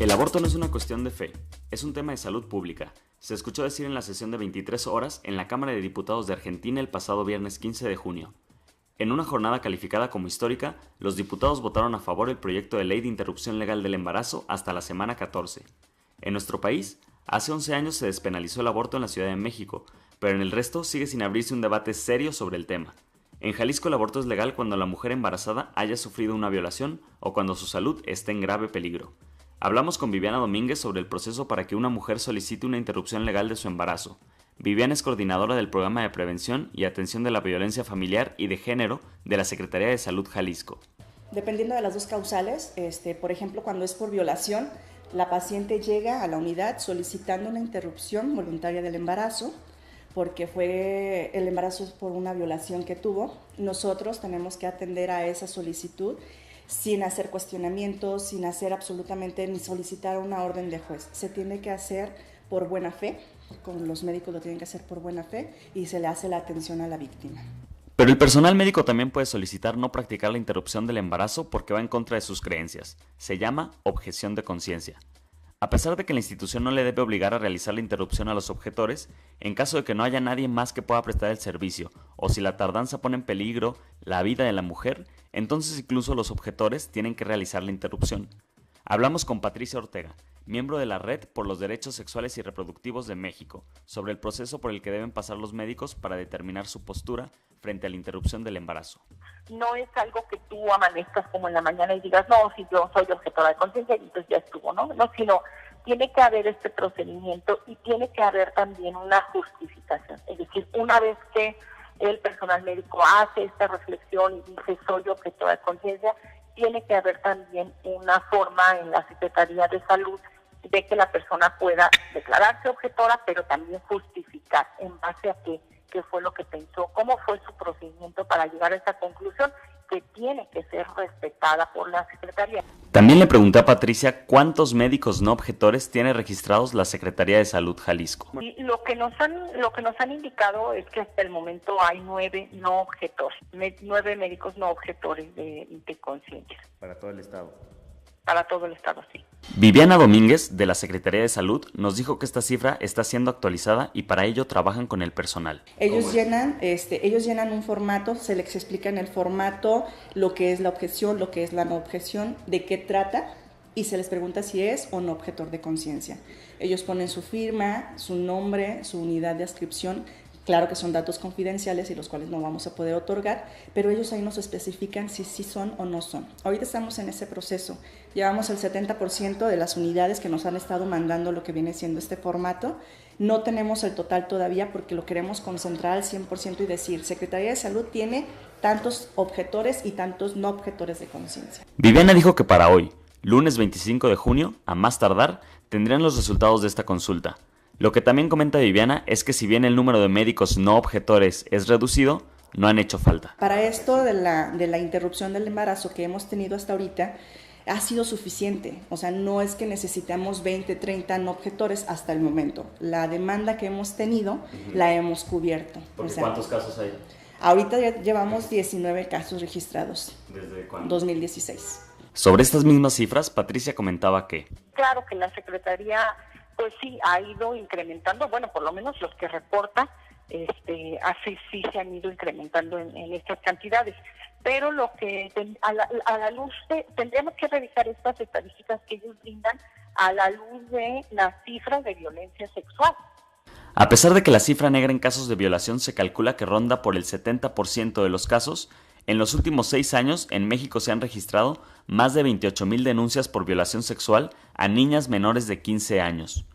El aborto no es una cuestión de fe, es un tema de salud pública. Se escuchó decir en la sesión de 23 horas en la Cámara de Diputados de Argentina el pasado viernes 15 de junio. En una jornada calificada como histórica, los diputados votaron a favor el proyecto de ley de interrupción legal del embarazo hasta la semana 14. En nuestro país, hace 11 años se despenalizó el aborto en la Ciudad de México, pero en el resto sigue sin abrirse un debate serio sobre el tema. En Jalisco el aborto es legal cuando la mujer embarazada haya sufrido una violación o cuando su salud esté en grave peligro. Hablamos con Viviana Domínguez sobre el proceso para que una mujer solicite una interrupción legal de su embarazo. Viviana es coordinadora del Programa de Prevención y Atención de la Violencia Familiar y de Género de la Secretaría de Salud Jalisco. Dependiendo de las dos causales, por ejemplo, cuando es por violación, la paciente llega a la unidad solicitando una interrupción voluntaria del embarazo, porque el embarazo es por una violación que tuvo. Nosotros tenemos que atender a esa solicitud sin hacer cuestionamientos, sin hacer absolutamente ni solicitar una orden de juez. Se tiene que hacer por buena fe, como los médicos lo tienen que hacer por buena fe, y se le hace la atención a la víctima. Pero el personal médico también puede solicitar no practicar la interrupción del embarazo porque va en contra de sus creencias. Se llama objeción de conciencia. A pesar de que la institución no le debe obligar a realizar la interrupción a los objetores, en caso de que no haya nadie más que pueda prestar el servicio, o si la tardanza pone en peligro la vida de la mujer, entonces incluso los objetores tienen que realizar la interrupción. Hablamos con Patricia Ortega, miembro de la Red por los Derechos Sexuales y Reproductivos de México, sobre el proceso por el que deben pasar los médicos para determinar su postura frente a la interrupción del embarazo. No es algo que tú amanezcas como en la mañana y digas, no, si yo soy objetora de conciencia, y entonces ya estuvo, ¿no? No, sino tiene que haber este procedimiento y tiene que haber también una justificación. Es decir, una vez que el personal médico hace esta reflexión y dice, soy objetora de conciencia, tiene que haber también una forma en la Secretaría de Salud de que la persona pueda declararse objetora, pero también justificar en base a qué fue lo que pensó, cómo fue su procedimiento para llegar a esa conclusión que tiene que ser respetada por la Secretaría. También le pregunté a Patricia cuántos médicos no objetores tiene registrados la Secretaría de Salud Jalisco. Y lo que nos han indicado es que hasta el momento hay 9 no objetores, 9 médicos no objetores de conciencia. Para todo el estado. Para todo el estado, sí. Viviana Domínguez, de la Secretaría de Salud, nos dijo que esta cifra está siendo actualizada y para ello trabajan con el personal. Ellos llenan un formato, se les explica en el formato lo que es la objeción, lo que es la no objeción, de qué trata, y se les pregunta si es o no objetor de conciencia. Ellos ponen su firma, su nombre, su unidad de adscripción. Claro que son datos confidenciales y los cuales no vamos a poder otorgar, pero ellos ahí nos especifican si sí son o no son. Ahorita estamos en ese proceso. Llevamos el 70% de las unidades que nos han estado mandando lo que viene siendo este formato. No tenemos el total todavía porque lo queremos concentrar al 100% y decir, Secretaría de Salud tiene tantos objetores y tantos no objetores de conciencia. Viviana dijo que para hoy, lunes 25 de junio, a más tardar, tendrían los resultados de esta consulta. Lo que también comenta Viviana es que si bien el número de médicos no objetores es reducido, no han hecho falta. Para esto de la interrupción del embarazo que hemos tenido hasta ahorita, ha sido suficiente. O sea, no es que necesitamos 20, 30 no objetores hasta el momento. La demanda que hemos tenido la hemos cubierto. ¿Cuántos casos hay? Ahorita ya llevamos 19 casos registrados. ¿Desde cuándo? 2016. Sobre estas mismas cifras, Patricia comentaba que... Claro que la Secretaría... pues sí, ha ido incrementando, bueno, por lo menos los que reporta, así sí se han ido incrementando en estas cantidades. Pero lo que a la luz tendríamos que revisar estas estadísticas que ellos brindan a la luz de las cifras de violencia sexual. A pesar de que la cifra negra en casos de violación se calcula que ronda por el 70% de los casos, en los últimos 6 años en México se han registrado más de 28,000 denuncias por violación sexual a niñas menores de 15 años.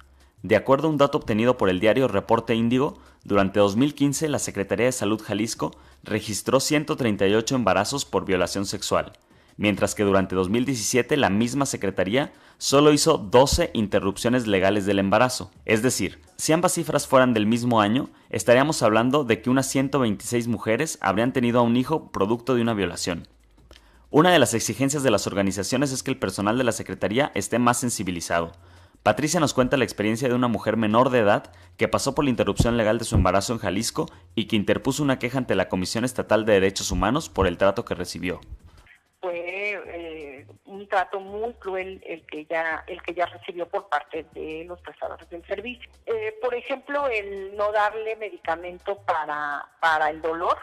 De acuerdo a un dato obtenido por el diario Reporte Índigo, durante 2015 la Secretaría de Salud Jalisco registró 138 embarazos por violación sexual, mientras que durante 2017 la misma Secretaría solo hizo 12 interrupciones legales del embarazo. Es decir, si ambas cifras fueran del mismo año, estaríamos hablando de que unas 126 mujeres habrían tenido a un hijo producto de una violación. Una de las exigencias de las organizaciones es que el personal de la Secretaría esté más sensibilizado. Patricia nos cuenta la experiencia de una mujer menor de edad que pasó por la interrupción legal de su embarazo en Jalisco y que interpuso una queja ante la Comisión Estatal de Derechos Humanos por el trato que recibió. Pues fue un trato muy cruel el que ella recibió por parte de los prestadores del servicio. Por ejemplo, el no darle medicamento para el dolor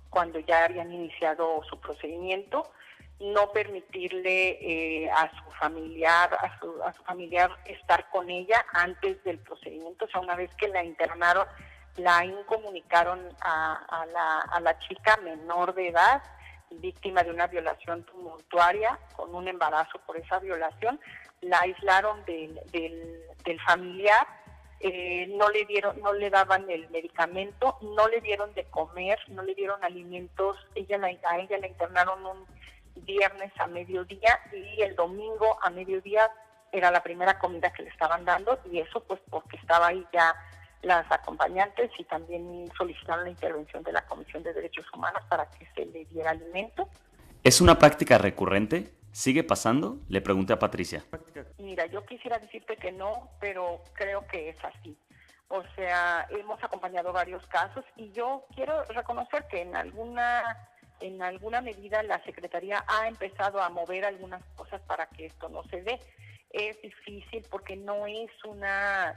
cuando ya habían iniciado su procedimiento, no permitirle a su familiar estar con ella antes del procedimiento. O sea, una vez que la internaron, la incomunicaron a la chica menor de edad, víctima de una violación tumultuaria, con un embarazo por esa violación, la aislaron del familiar, no le daban el medicamento, no le dieron de comer, no le dieron alimentos. A ella la internaron un viernes a mediodía y el domingo a mediodía era la primera comida que le estaban dando, y eso pues porque estaba ahí ya las acompañantes, y también solicitaron la intervención de la Comisión de Derechos Humanos para que se le diera alimento. ¿Es una práctica recurrente? ¿Sigue pasando? Le pregunté a Patricia. Mira, yo quisiera decirte que no, pero creo que es así. O sea, hemos acompañado varios casos y yo quiero reconocer que en alguna medida la Secretaría ha empezado a mover algunas cosas para que esto no se dé. Es difícil porque no es una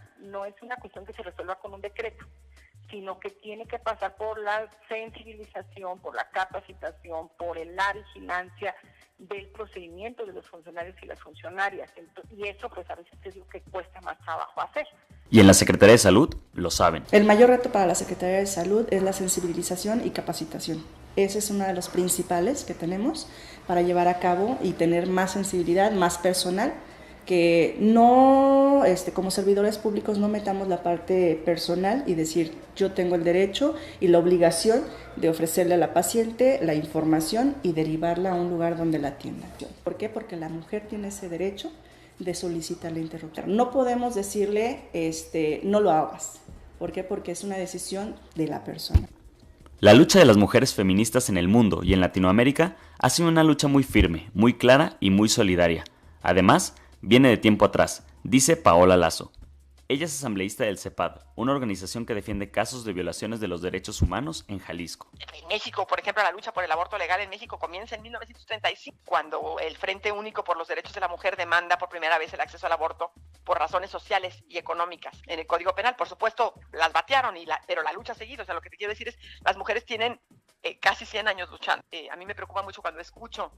cuestión que se resuelva con un decreto, sino que tiene que pasar por la sensibilización, por la capacitación, por la vigilancia del procedimiento de los funcionarios y las funcionarias. Y eso pues a veces es lo que cuesta más trabajo hacer. Y en la Secretaría de Salud lo saben. El mayor reto para la Secretaría de Salud es la sensibilización y capacitación. Ese es uno de los principales que tenemos para llevar a cabo y tener más sensibilidad, más personal, que no, como servidores públicos, no metamos la parte personal y decir yo tengo el derecho y la obligación de ofrecerle a la paciente la información y derivarla a un lugar donde la atiendan. ¿Por qué? Porque la mujer tiene ese derecho de solicitar la interrupción. No podemos decirle no lo hagas. ¿Por qué? Porque es una decisión de la persona. La lucha de las mujeres feministas en el mundo y en Latinoamérica ha sido una lucha muy firme, muy clara y muy solidaria. Además, viene de tiempo atrás, dice Paola Lazo. Ella es asambleísta del CEPAD, una organización que defiende casos de violaciones de los derechos humanos en Jalisco. En México, por ejemplo, la lucha por el aborto legal en México comienza en 1935, cuando el Frente Único por los Derechos de la Mujer demanda por primera vez el acceso al aborto por razones sociales y económicas. En el Código Penal, por supuesto, las batearon, pero la lucha ha seguido. O sea, lo que te quiero decir es, las mujeres tienen casi 100 años luchando. A mí me preocupa mucho cuando escucho,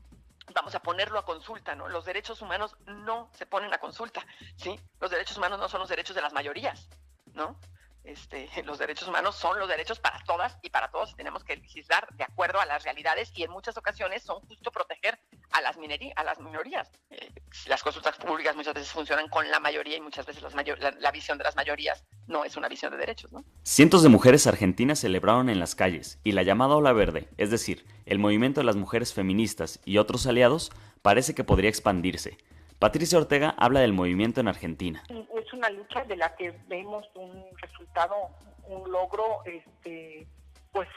vamos a ponerlo a consulta, ¿no? Los derechos humanos no se ponen a consulta, ¿sí? Los derechos humanos no son los derechos de las mayorías, ¿no? Los derechos humanos son los derechos para todas y para todos. Tenemos que legislar de acuerdo a las realidades, y en muchas ocasiones son justo proteger a las minorías. Las consultas públicas muchas veces funcionan con la mayoría, y muchas veces la visión de las mayorías no es una visión de derechos, ¿no? Cientos de mujeres argentinas celebraron en las calles, y la llamada Ola Verde, es decir, el movimiento de las mujeres feministas y otros aliados, parece que podría expandirse. Patricia Ortega habla del movimiento en Argentina. Es una lucha de la que vemos un resultado, un logro, pues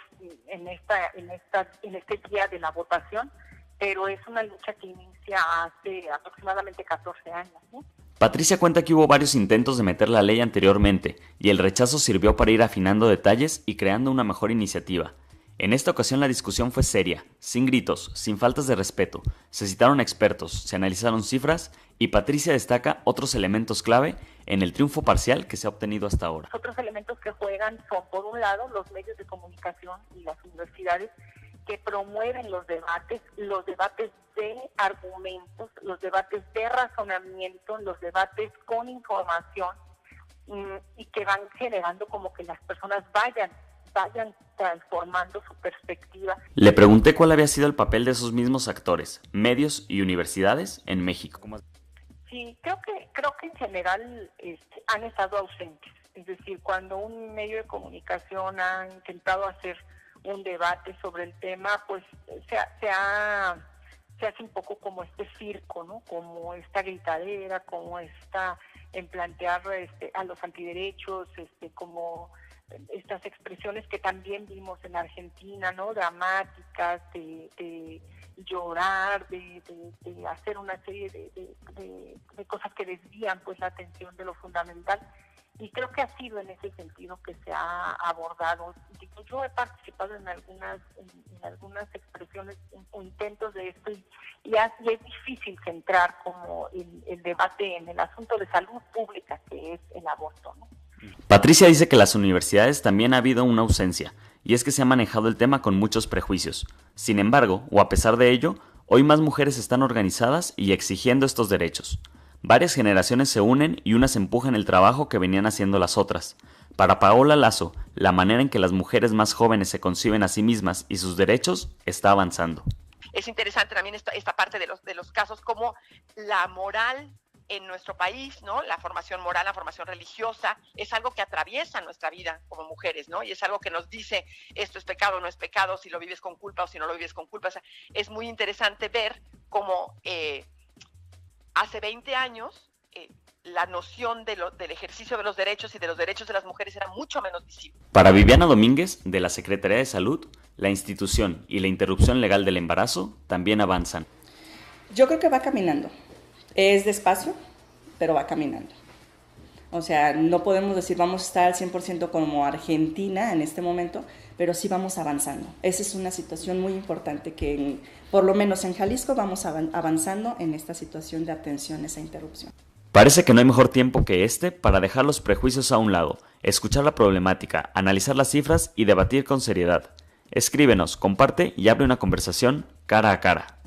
en este día de la votación, pero es una lucha que inicia hace aproximadamente 14 años, ¿no? Patricia cuenta que hubo varios intentos de meter la ley anteriormente, y el rechazo sirvió para ir afinando detalles y creando una mejor iniciativa. En esta ocasión la discusión fue seria, sin gritos, sin faltas de respeto. Se citaron expertos, se analizaron cifras, y Patricia destaca otros elementos clave en el triunfo parcial que se ha obtenido hasta ahora. Otros elementos que juegan son, por un lado, los medios de comunicación y las universidades, que promueven los debates de argumentos, los debates de razonamiento, los debates con información, y que van generando como que las personas vayan transformando su perspectiva. Le pregunté cuál había sido el papel de esos mismos actores, medios y universidades en México. Sí, creo que en general han estado ausentes. Es decir, cuando un medio de comunicación ha intentado hacer un debate sobre el tema, pues se hace un poco como este circo, ¿no? Como esta gritadera, como esta en plantear a los antiderechos, como estas expresiones que también vimos en Argentina, ¿no? Dramáticas, de llorar, de hacer una serie de cosas que desvían pues la atención de lo fundamental. Y creo que ha sido en ese sentido que se ha abordado. Yo he participado en algunas expresiones o intentos de esto y es difícil centrar como el debate en el asunto de salud pública que es el aborto, ¿no? Patricia dice que en las universidades también ha habido una ausencia, y es que se ha manejado el tema con muchos prejuicios. Sin embargo, o a pesar de ello, hoy más mujeres están organizadas y exigiendo estos derechos. Varias generaciones se unen y unas empujan el trabajo que venían haciendo las otras. Para Paola Lazo, la manera en que las mujeres más jóvenes se conciben a sí mismas y sus derechos está avanzando. Es interesante también esta parte de los casos, como la moral en nuestro país, ¿no? La formación moral, la formación religiosa, es algo que atraviesa nuestra vida como mujeres, ¿no? Y es algo que nos dice, esto es pecado o no es pecado, si lo vives con culpa o si no lo vives con culpa. O sea, es muy interesante ver cómo hace 20 años la noción del ejercicio de los derechos y de los derechos de las mujeres era mucho menos visible. Para Viviana Domínguez, de la Secretaría de Salud, la institución y la interrupción legal del embarazo también avanzan. Yo creo que va caminando. Es despacio, pero va caminando. O sea, no podemos decir vamos a estar al 100% como Argentina en este momento, pero sí vamos avanzando. Esa es una situación muy importante que, por lo menos en Jalisco, vamos avanzando en esta situación de atención a esa interrupción. Parece que no hay mejor tiempo que este para dejar los prejuicios a un lado, escuchar la problemática, analizar las cifras y debatir con seriedad. Escríbenos, comparte y abre una conversación cara a cara.